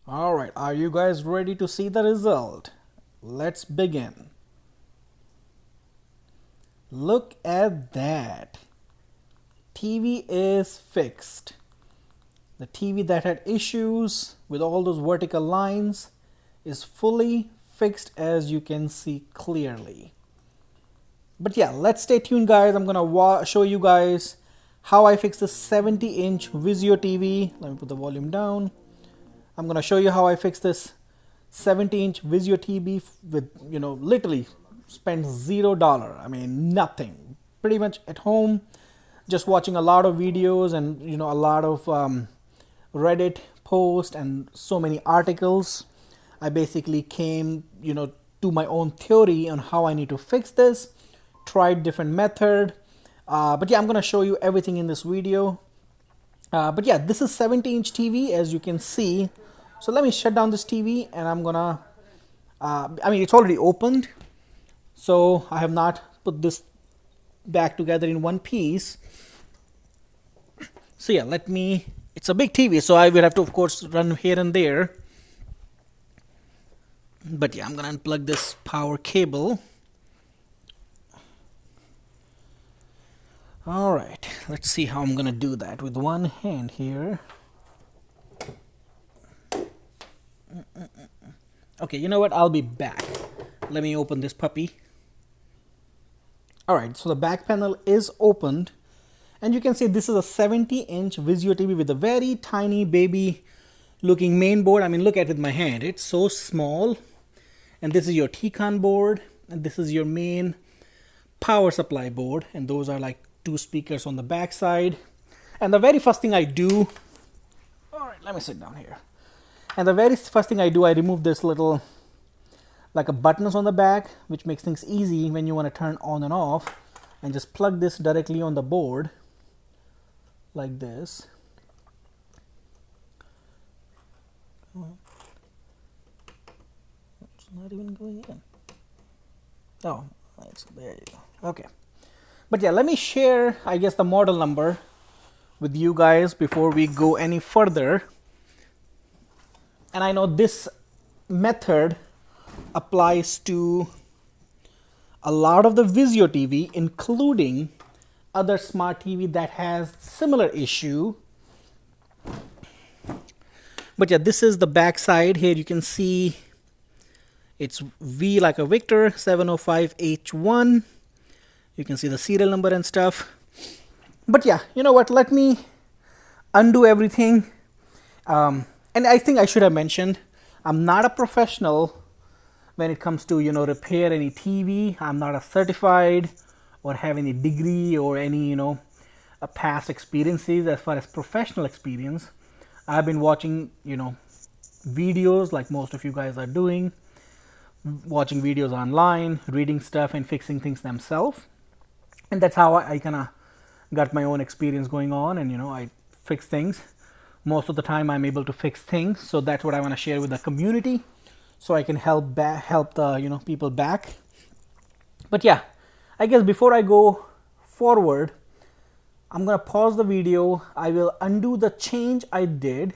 Alright, are you guys ready to see the result? Let's begin. Look at that. TV is fixed. The TV that had issues with all those vertical lines is fully fixed, as you can see clearly. But yeah, let's stay tuned, guys. I'm gonna show you guys how I fix the 70-inch Vizio TV. Let me put the volume down. I'm gonna show you how I fix this 70-inch Vizio TV with, literally spent $0. I mean, nothing. Pretty much at home, just watching a lot of videos and a lot of Reddit posts and so many articles. I basically came to my own theory on how I need to fix this. Tried different method, but yeah, I'm gonna show you everything in this video. But yeah, this is 70-inch TV, as you can see. So let me shut down this TV, and I'm gonna I mean, it's already opened, so I have not put this back together in one piece. So yeah, it's a big TV, so I will have to, of course, run here and there. But yeah, I'm gonna unplug this power cable. Alright, let's see how I'm gonna do that with one hand here. Okay, you know what? I'll be back. Let me open this puppy. Alright, so the back panel is opened. And you can see this is a 70-inch Vizio TV with a very tiny baby looking main board. I mean, look at it with my hand. It's so small. And this is your T-Con board. And this is your main power supply board. And those are like two speakers on the back side. And the very first thing I do... Alright, let me sit down here. And the very first thing I do, I remove this little, like a buttons on the back, which makes things easy when you want to turn on and off. And just plug this directly on the board, like this. It's not even going in. Oh, there you go. Okay. But yeah, let me share, I guess, the model number with you guys before we go any further. And I know this method applies to a lot of the Vizio TV, including other smart TV that has similar issue. But yeah, this is the back side. Here you can see it's V like a Victor 705-H1. You can see the serial number and stuff. But yeah, you know what? Let me undo everything. And I think I should have mentioned, I'm not a professional when it comes to, repair any TV. I'm not a certified or have any degree or any, a past experiences as far as professional experience. I've been watching, videos like most of you guys are doing, watching videos online, reading stuff and fixing things themselves. And that's how I kind of got my own experience going on, and, I fix things. Most of the time I'm able to fix things, so that's what I want to share with the community, so I can help the people back. But yeah, I guess before I go forward, I'm gonna pause the video. I will undo the change I did,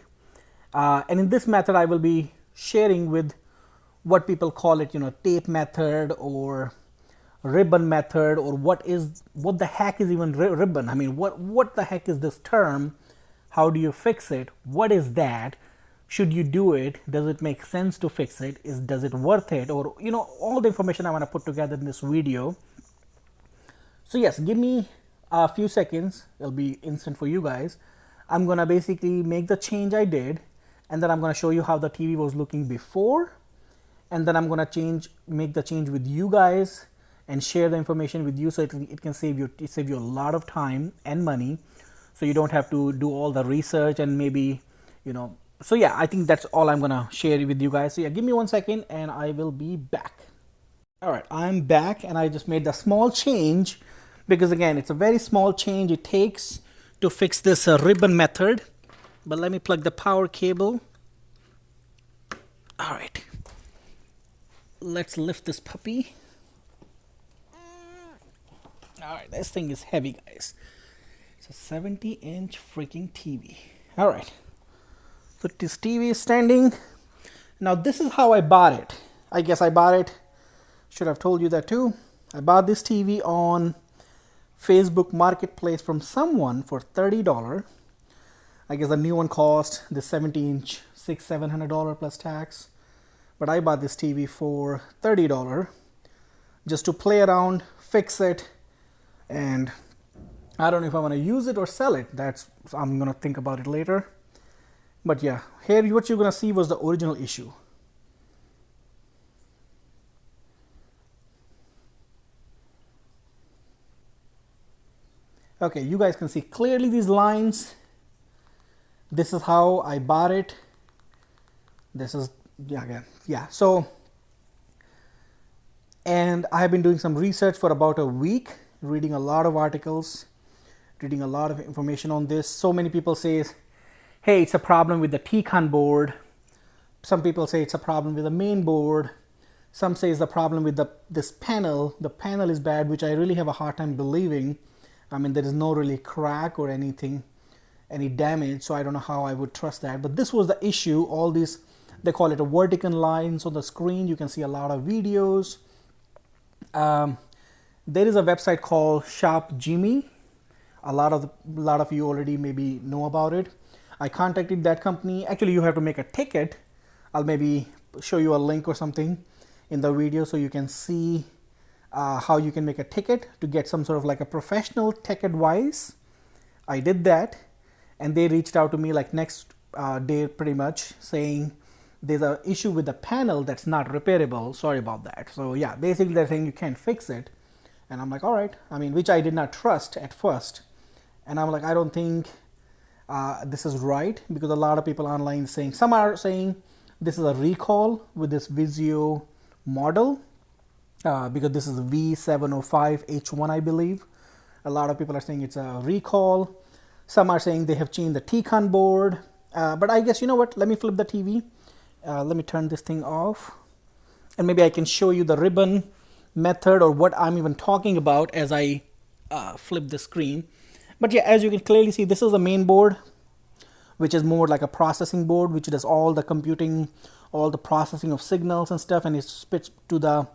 and in this method I will be sharing with what people call it, tape method or ribbon method, or what the heck is even ribbon? I mean, what the heck is this term? How do you fix it? What is that? Should you do it? Does it make sense to fix it? Does it worth it? Or, all the information I want to put together in this video. So yes, give me a few seconds. It'll be instant for you guys. I'm going to basically make the change I did. And then I'm going to show you how the TV was looking before. And then I'm going to make the change with you guys and share the information with you, so it can save you a lot of time and money. So you don't have to do all the research and maybe, so yeah, I think that's all I'm gonna share with you guys. So yeah, give me 1 second and I will be back. All right, I'm back, and I just made a small change because, again, it's a very small change it takes to fix this ribbon method. But let me plug the power cable. All right, let's lift this puppy. All right, this thing is heavy, guys. It's a 70-inch freaking TV. All right. So this TV is standing Now this is how I bought it. I guess I bought it, should have told you that too. I bought this TV on Facebook Marketplace from someone for $30. I guess the new one cost, the 70-inch, $600-700 plus tax. But I bought this TV for $30 just to play around, fix it, and I don't know if I want to use it or sell it. I'm gonna think about it later. But yeah, here what you're gonna see was the original issue. Okay, you guys can see clearly these lines. This is how I bought it. This is, yeah. So, and I have been doing some research for about a week, reading a lot of articles, reading a lot of information on this. So many people say, hey, it's a problem with the T-con board. Some people say it's a problem with the main board. Some say it's a problem with this panel. The panel is bad, which I really have a hard time believing. I mean, there is no really crack or anything, any damage, so I don't know how I would trust that. But this was the issue. All these, they call it a vertical lines on the screen. You can see a lot of videos. There is a website called Shop Jimmy. A lot of you already maybe know about it. I contacted that company. Actually, you have to make a ticket. I'll maybe show you a link or something in the video so you can see how you can make a ticket to get some sort of like a professional tech advice. I did that, and they reached out to me like next day pretty much, saying there's an issue with the panel that's not repairable. Sorry about that. So yeah, basically they're saying you can't fix it. And I'm like, all right. I mean, which I did not trust at first. And I'm like, I don't think this is right, because a lot of people online saying, some are saying this is a recall with this Vizio model. Because this is a V705-H1, I believe. A lot of people are saying it's a recall. Some are saying they have changed the T-con board. But I guess, you know what? Let me flip the TV. Let me turn this thing off. And maybe I can show you the ribbon method or what I'm even talking about as I flip the screen. But yeah, as you can clearly see, this is the main board, which is more like a processing board, which does all the computing, all the processing of signals and stuff, and it spits to the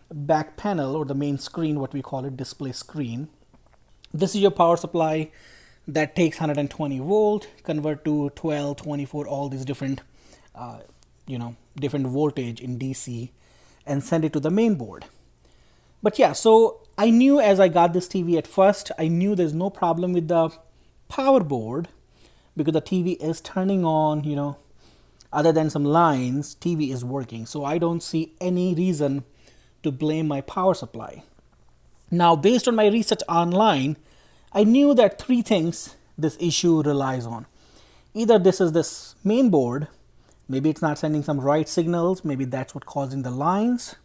back panel or the main screen, what we call it, display screen. This is your power supply that takes 120 volt, convert to 12, 24, all these different different voltage in DC, and send it to the main board. But yeah, so I knew as I got this TV at first, I knew there's no problem with the power board, because the TV is turning on, other than some lines, TV is working. So I don't see any reason to blame my power supply. Now, based on my research online, I knew that three things this issue relies on. Either this is this main board, maybe it's not sending some right signals, maybe that's what causing the lines.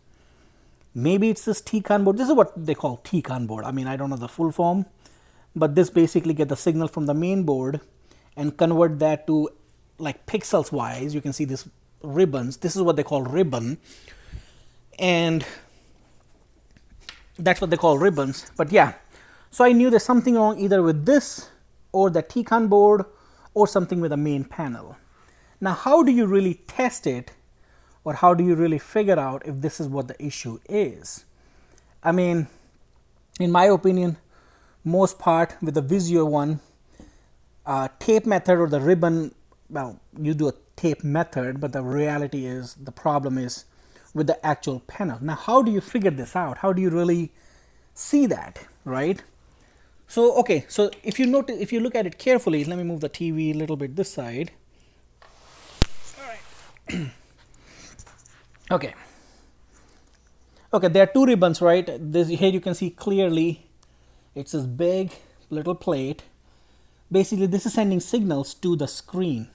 Maybe it's this T-con board. This is what they call T-con board. I mean, I don't know the full form, but this basically get the signal from the main board and convert that to like pixels wise. You can see this ribbons. This is what they call ribbon. And that's what they call ribbons. But yeah, so I knew there's something wrong either with this or the T-con board or something with the main panel. Now, how do you really test it, or how do you really figure out if this is what the issue is? I mean, in my opinion, most part with the Vizio one, tape method or the ribbon, well, you do a tape method, but the reality is the problem is with the actual panel. Now, how do you figure this out? How do you really see that, right? So, okay, so if you look at it carefully, let me move the TV a little bit this side. All right. Okay. Okay, there are two ribbons, right? Here you can see clearly it's this big little plate. Basically, this is sending signals to the screen.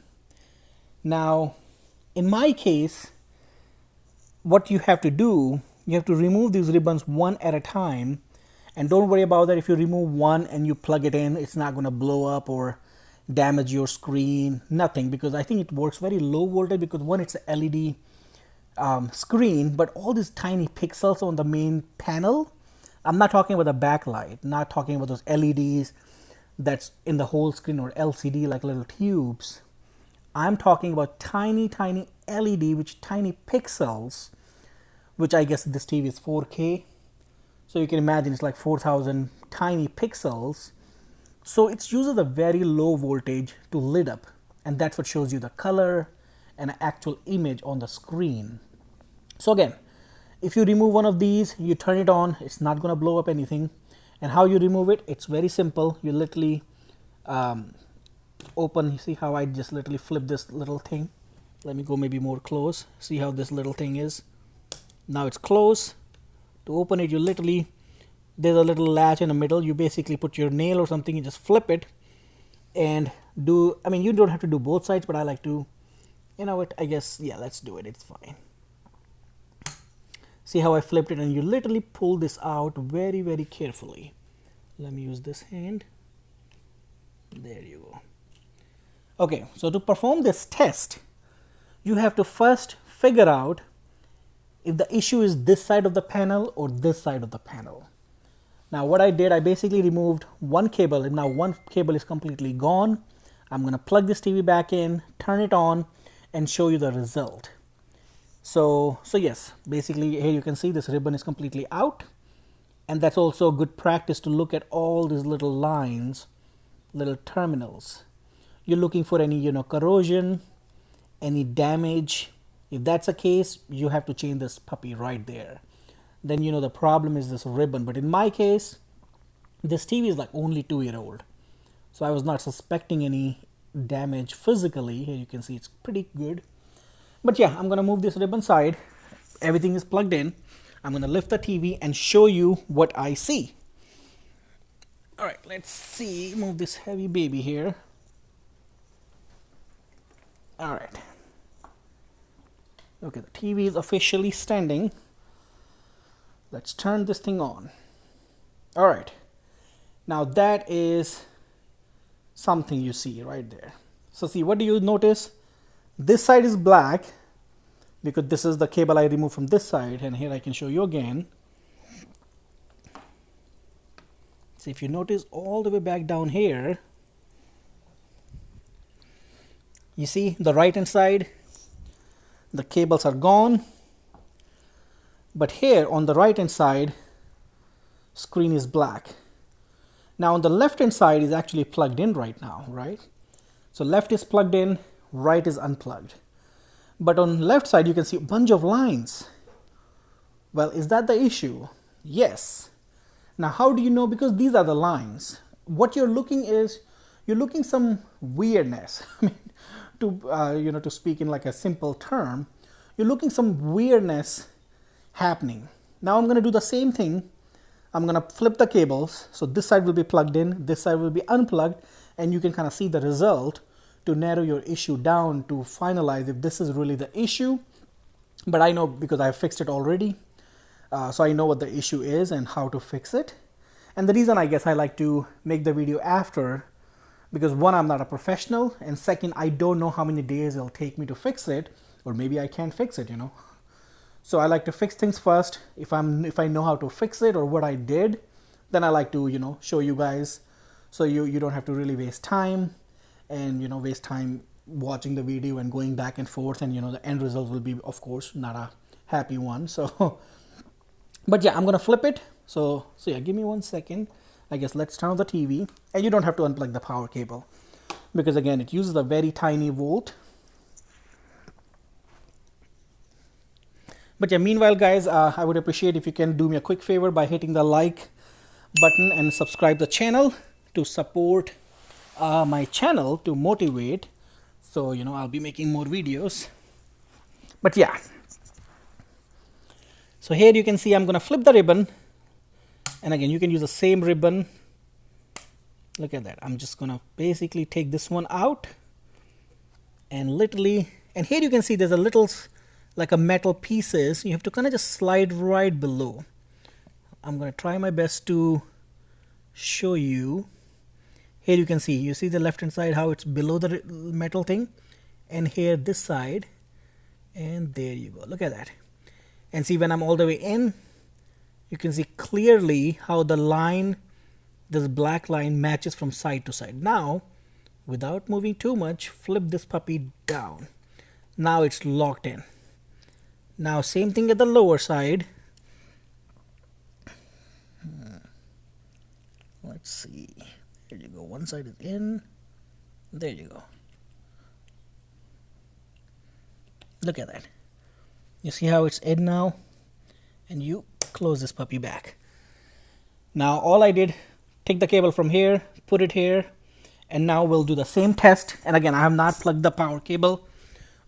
Now, in my case, what you have to do, you have to remove these ribbons one at a time, and don't worry about that. If you remove one and you plug it in, it's not going to blow up or damage your screen, nothing, because I think it works very low voltage, because one, it's a LED screen, but all these tiny pixels on the main panel, I'm not talking about the backlight, not talking about those LEDs that's in the whole screen or LCD like little tubes. I'm talking about tiny LED, which tiny pixels, which I guess this TV is 4K. So you can imagine it's like 4,000 tiny pixels. So it uses a very low voltage to lit up, and that's what shows you the color and an actual image on the screen. So again, if you remove one of these, you turn it on, it's not going to blow up anything. And how you remove it, it's very simple. You literally open, you see how I just literally flip this little thing. Let me go maybe more close. See how this little thing is. Now it's closed. To open it, you literally, there's a little latch in the middle. You basically put your nail or something, you just flip it and do, I mean, you don't have to do both sides, but I like to, you know what, I guess, yeah, let's do it. It's fine. See how I flipped it, and you literally pull this out very, very carefully. Let me use this hand. There you go. Okay, so to perform this test, you have to first figure out if the issue is this side of the panel or this side of the panel. Now what I did, I basically removed one cable, and now one cable is completely gone. I'm going to plug this TV back in, turn it on, and show you the result. So yes, basically here you can see this ribbon is completely out, and that's also good practice to look at all these little lines, little terminals. You're looking for any, you know, corrosion, any damage. If that's the case, you have to change this puppy right there. Then you know the problem is this ribbon. But in my case, this TV is like only 2-year-old, so I was not suspecting any damage physically. Here you can see it's pretty good. But yeah, I'm gonna move this ribbon side. Everything is plugged in. I'm gonna lift the TV and show you what I see. All right, let's see. Move this heavy baby here. All right. Okay, the TV is officially standing. Let's turn this thing on. All right. Now that is something you see right there. So see, what do you notice? This side is black because this is the cable I removed from this side, and here I can show you again. See, if you notice all the way back down here, you see the right hand side, the cables are gone, but here on the right hand side, screen is black. Now on the left hand side is actually plugged in right now, right? So left is plugged in, right is unplugged. But on left side you can see a bunch of lines. Well, is that the issue? Yes. Now how do you know? Because these are the lines. What you're looking is, you're looking some weirdness. I mean, to speak in like a simple term, you're looking some weirdness happening. Now I'm going to do the same thing. I'm going to flip the cables. So this side will be plugged in, this side will be unplugged, and you can kind of see the result to narrow your issue down to finalize if this is really the issue. But I know because I fixed it already. So I know what the issue is and how to fix it. And the reason I guess I like to make the video after, because one, I'm not a professional, and second, I don't know how many days it'll take me to fix it, or maybe I can't fix it, you know. So I like to fix things first. If I know how to fix it or what I did, then I like to, you know, show you guys, so you don't have to really waste time and, you know, waste time watching the video and going back and forth, and, you know, the end result will be, of course, not a happy one. So but yeah, I'm gonna flip it. So yeah, give me 1 second. I guess let's turn on the TV, and you don't have to unplug the power cable because again, it uses a very tiny volt. But yeah, meanwhile guys, I would appreciate if you can do me a quick favor by hitting the like button and subscribe the channel to support my channel, to motivate, so you know I'll be making more videos. But yeah, so here you can see I'm gonna flip the ribbon, and again you can use the same ribbon. Look at that. I'm just gonna basically take this one out and literally, and here you can see there's a little like a metal pieces. You have to kind of just slide right below. I'm gonna try my best to show you. Here you can see, you see the left hand side how it's below the metal thing, and here this side, and there you go. Look at that. And see, when I'm all the way in, you can see clearly how the line, this black line, matches from side to side. Now without moving too much, flip this puppy down. Now it's locked in. Now same thing at the lower side. Let's see. There you go. One side is in. There you go. Look at that. You see how it's in now? And you close this puppy back. Now all I did, take the cable from here, put it here, and now we'll do the same test. And again, I have not plugged the power cable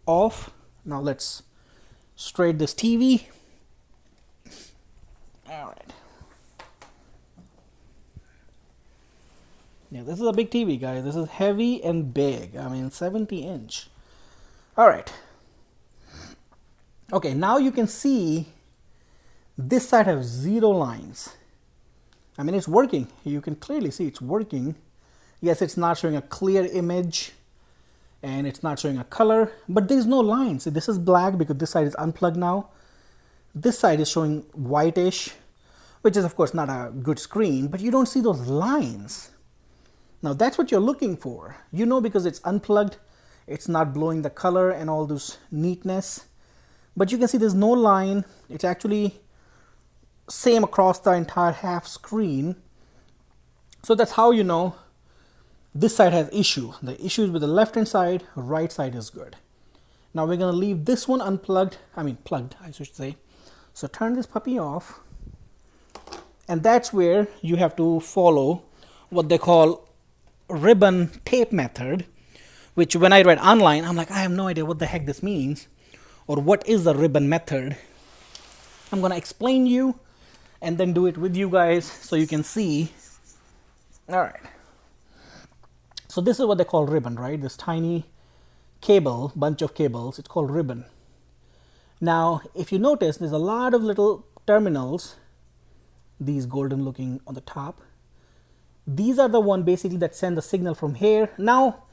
off. Now let's straight this TV. All right. Yeah, this is a big TV, guys. This is heavy and big. I mean, 70-inch. All right. Okay, now you can see this side has 0 lines. I mean, it's working. You can clearly see it's working. Yes, it's not showing a clear image and it's not showing a color, but there's no lines. See, this is black because this side is unplugged now. This side is showing whitish, which is of course not a good screen, but you don't see those lines. Now that's what you're looking for. You know, because it's unplugged, it's not blowing the color and all this neatness. But you can see there's no line. It's actually same across the entire half screen. So that's how you know this side has issue. The issue is with the left hand side, right side is good. Now we're going to leave this one unplugged, plugged, I should say. So turn this puppy off. And that's where you have to follow what they call ribbon tape method, which when I read online, I'm like, I have no idea what the heck this means or what is the ribbon method. I'm going to explain you and then do it with you guys so you can see. All right. So this is what they call ribbon, right? This tiny cable, bunch of cables, it's called ribbon. Now, if you notice, there's a lot of little terminals, these golden looking on the top. These are the one basically that send the signal from here. Now,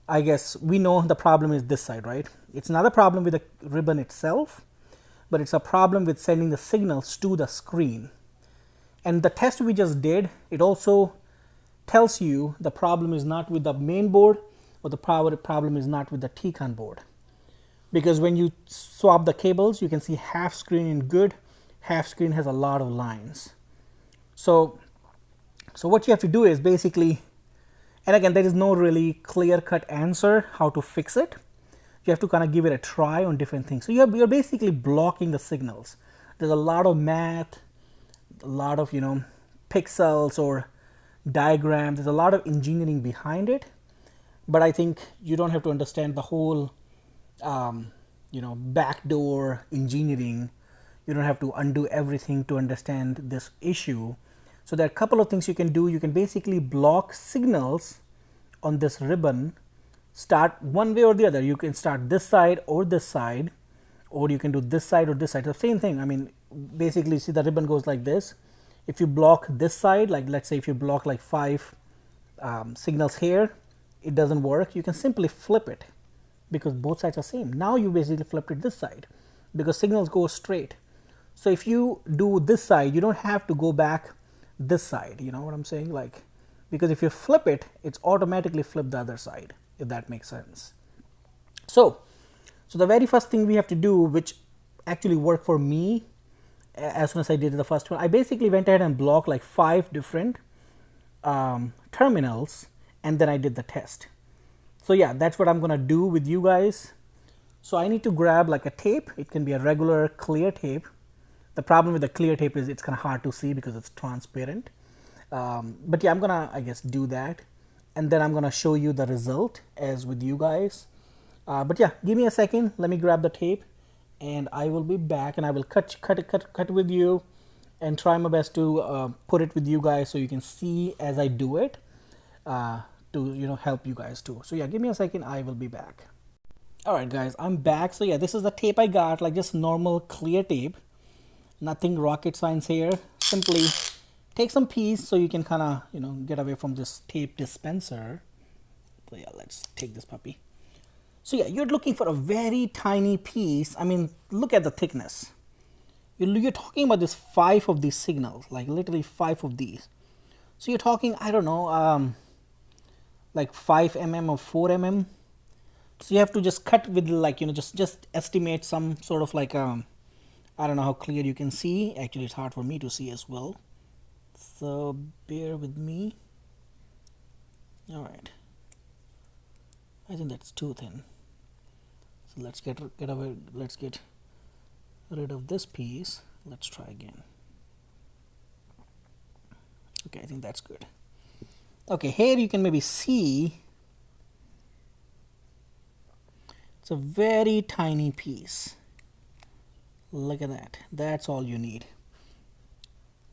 I guess we know the problem is this side, right? It's not a problem with the ribbon itself, but it's a problem with sending the signals to the screen. And the test we just did, it also tells you the problem is not with the main board or the problem is not with the TCON board. Because when you swap the cables, you can see half screen in good, half screen has a lot of lines. So what you have to do is basically, and again, there is no really clear-cut answer how to fix it. You have to kind of give it a try on different things. So you're basically blocking the signals. There's a lot of math, a lot of, pixels or diagrams. There's a lot of engineering behind it. But I think you don't have to understand the whole, backdoor engineering. You don't have to undo everything to understand this issue. So there are a couple of things you can do. You can basically block signals on this ribbon. Start one way or the other. You can start this side, or you can do this side or this side. The same thing. I mean, basically, see the ribbon goes like this. If you block this side, like let's say if you block like 5 signals here, it doesn't work. You can simply flip it because both sides are same. Now you basically flipped it this side because signals go straight. So if you do this side, you don't have to go back this side. You know what I'm saying? Like, because if you flip it, it's automatically flip the other side, if that makes sense. So the very first thing we have to do, which actually worked for me as soon as I did the first one, I basically went ahead and blocked like 5 different terminals, and then I did the test. So yeah, that's what I'm gonna do with you guys. So I need to grab like a tape. It can be a regular clear tape. The problem with the clear tape is it's kind of hard to see because it's transparent. But yeah, I'm gonna, I guess, do that. And then I'm gonna show you the result as with you guys. But yeah, give me a second. Let me grab the tape and I will be back and I will cut with you and try my best to put it with you guys so you can see as I do it to, help you guys too. So yeah, give me a second. I will be back. All right, guys, I'm back. So yeah, this is the tape I got, like just normal clear tape. Nothing rocket science here. Simply take some piece so you can kind of, get away from this tape dispenser. So yeah, let's take this puppy. So yeah, you're looking for a very tiny piece. I mean, look at the thickness. You're talking about this 5 of these signals, like literally 5 of these. So you're talking, I don't know, like 5 mm or 4 mm. So you have to just cut with, like, just estimate some sort of like I don't know how clear you can see. Actually, it's hard for me to see as well, so bear with me. All right, I think that's too thin. So let's get rid of this piece. Let's try again. Okay, I think that's good. Okay, here you can maybe see it's a very tiny piece. Look at that. That's all you need.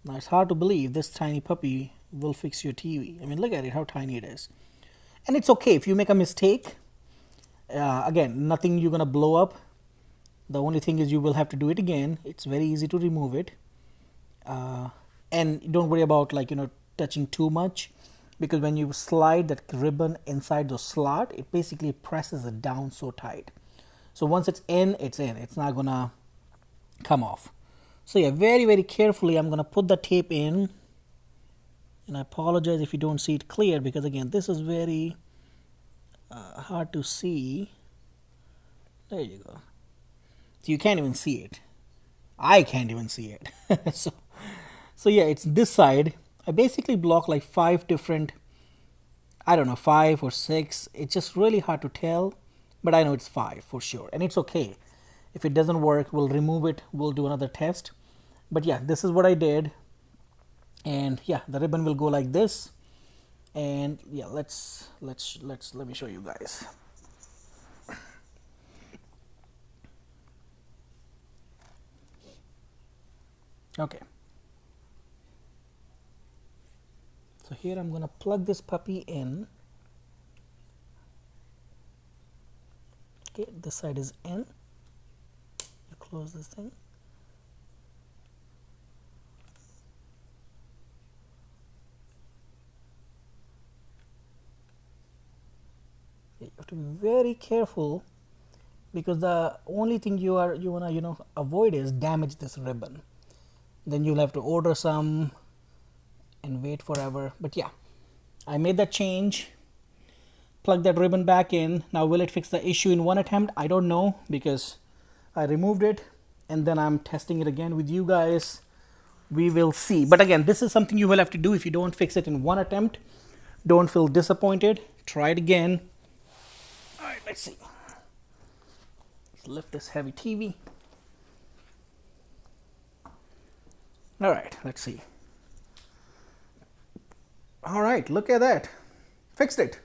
Now it's hard to believe this tiny puppy will fix your TV. I mean, look at it, how tiny it is. And it's okay if you make a mistake. Again, nothing you're gonna blow up. The only thing is you will have to do it again. It's very easy to remove it. And don't worry about, like, touching too much, because when you slide that ribbon inside the slot, it basically presses it down so tight. So once it's in, it's in. It's not gonna come off. So yeah, very, very carefully I'm gonna put the tape in. And I apologize if you don't see it clear, because again, this is very hard to see. There you go. So you can't even see it. I can't even see it. So yeah, it's this side. I basically block like 5 different, I don't know, 5 or 6. It's just really hard to tell, but I know it's 5 for sure. And it's okay. If it doesn't work, we'll remove it. We'll do another test. But yeah, this is what I did. And yeah, the ribbon will go like this. And yeah, let me show you guys. Okay. So here I'm gonna plug this puppy in. Okay, this side is in. You close this thing. You have to be very careful, because the only thing you wanna avoid is damage this ribbon. Then you'll have to order some and wait forever. But yeah, I made that change. Plug that ribbon back in. Now will it fix the issue in one attempt? I don't know, because I removed it and then I'm testing it again with you guys. We will see. But again, this is something you will have to do. If you don't fix it in one attempt, don't feel disappointed. Try it again. All right, let's see. Let's lift this heavy TV. All right, let's see. All right, look at that. Fixed it.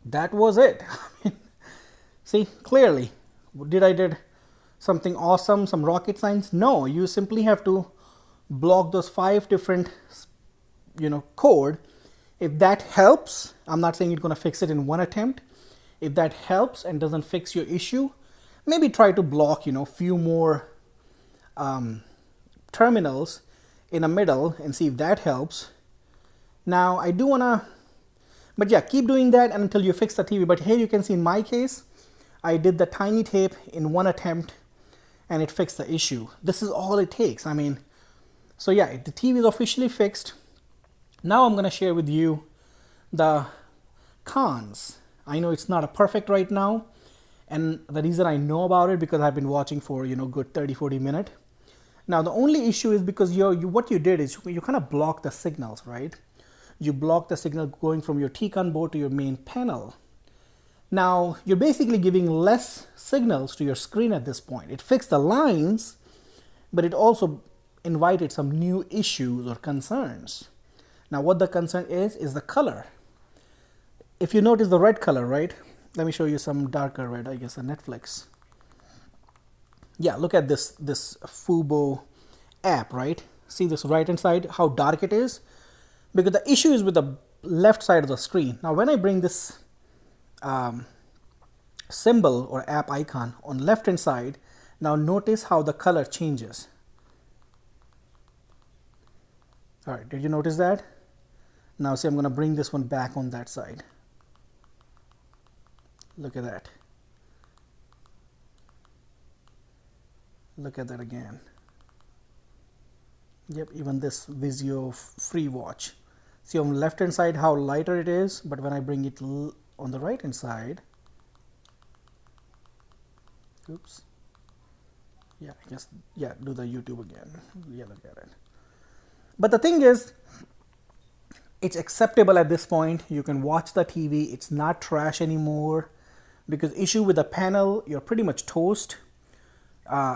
That was it. See, clearly. Did something awesome, some rocket science? No, you simply have to block those 5 different, code. If that helps, I'm not saying you're going to fix it in one attempt. If that helps and doesn't fix your issue, maybe try to block, few more terminals in the middle and see if that helps. Now I do wanna, but yeah, keep doing that until you fix the TV. But here you can see in my case, I did the tiny tape in one attempt and it fixed the issue. This is all it takes. I mean, so yeah, the TV is officially fixed. Now I'm gonna share with you the cons. I know it's not a perfect right now, and the reason I know about it because I've been watching for good 30-40 minutes. Now the only issue is because what you did is you kind of block the signals, right? You block the signal going from your T-con board to your main panel. Now you're basically giving less signals to your screen at this point. It fixed the lines, but it also invited some new issues or concerns. Now what the concern is the color. If you notice the red color, right? Let me show you some darker red, I guess, on Netflix. Yeah, look at this Fubo app, right? See this right hand side, how dark it is? Because the issue is with the left side of the screen. Now when I bring this symbol or app icon on left hand side, now notice how the color changes. All right, did you notice that? Now see, I'm going to bring this one back on that side. Look at that. Look at that again. Yep, even this Vizio free watch. See on the left hand side how lighter it is, but when I bring it on the right hand side, oops, yeah, I guess, yeah, do the YouTube again, yeah, look at it. But the thing is, it's acceptable at this point. You can watch the TV, it's not trash anymore, because issue with the panel, you're pretty much toast.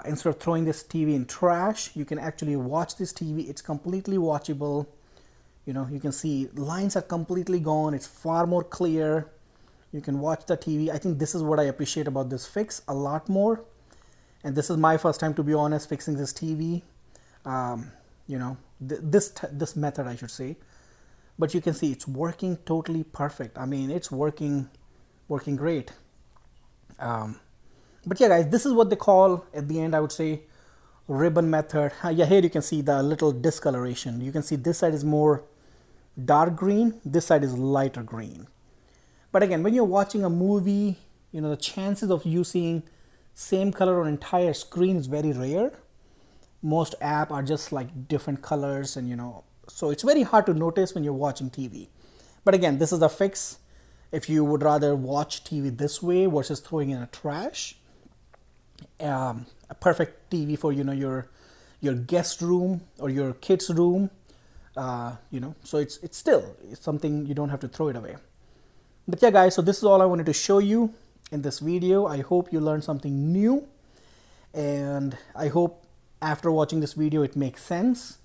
Instead of throwing this TV in trash, you can actually watch this TV. It's completely watchable. You know, you can see lines are completely gone. It's far more clear. You can watch the TV. I think this is what I appreciate about this fix a lot more. And this is my first time, to be honest, fixing this TV. You know, this method, I should say. But you can see it's working totally perfect. I mean, it's working great. But yeah, guys, this is what they call, at the end, I would say, ribbon method. Yeah, here you can see the little discoloration. You can see this side is more dark green, this side is lighter green. But again, when you're watching a movie, you know, the chances of you seeing same color on entire screen is very rare. Most apps are just like different colors, and you know, so it's very hard to notice when you're watching TV. But again, this is a fix if you would rather watch TV this way versus throwing in a trash. A perfect TV for, you know, your guest room or your kids room, you know, so it's something you don't have to throw it away. But yeah, guys, so this is all I wanted to show you in this video. I hope you learned something new, and I hope after watching this video it makes sense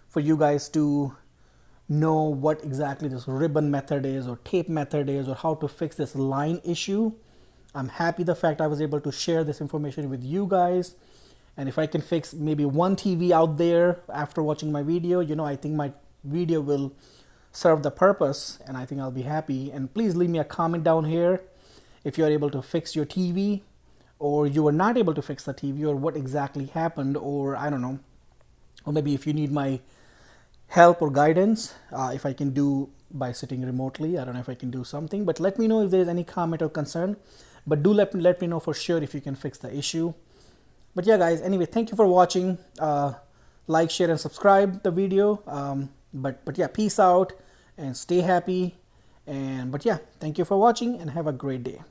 for you guys to know what exactly this ribbon method is or tape method is, or how to fix this line issue. I'm happy the fact I was able to share this information with you guys. And if I can fix maybe one TV out there after watching my video, you know, I think my video will serve the purpose, and I think I'll be happy. And please leave me a comment down here if you're able to fix your TV, or you were not able to fix the TV, or what exactly happened, or I don't know, or maybe if you need my help or guidance, if I can do by sitting remotely. I don't know if I can do something, but let me know if there's any comment or concern. But do let me know for sure if you can fix the issue. But yeah, guys, anyway, thank you for watching. Like, share, and subscribe the video. But yeah, peace out and stay happy. But yeah, thank you for watching and have a great day.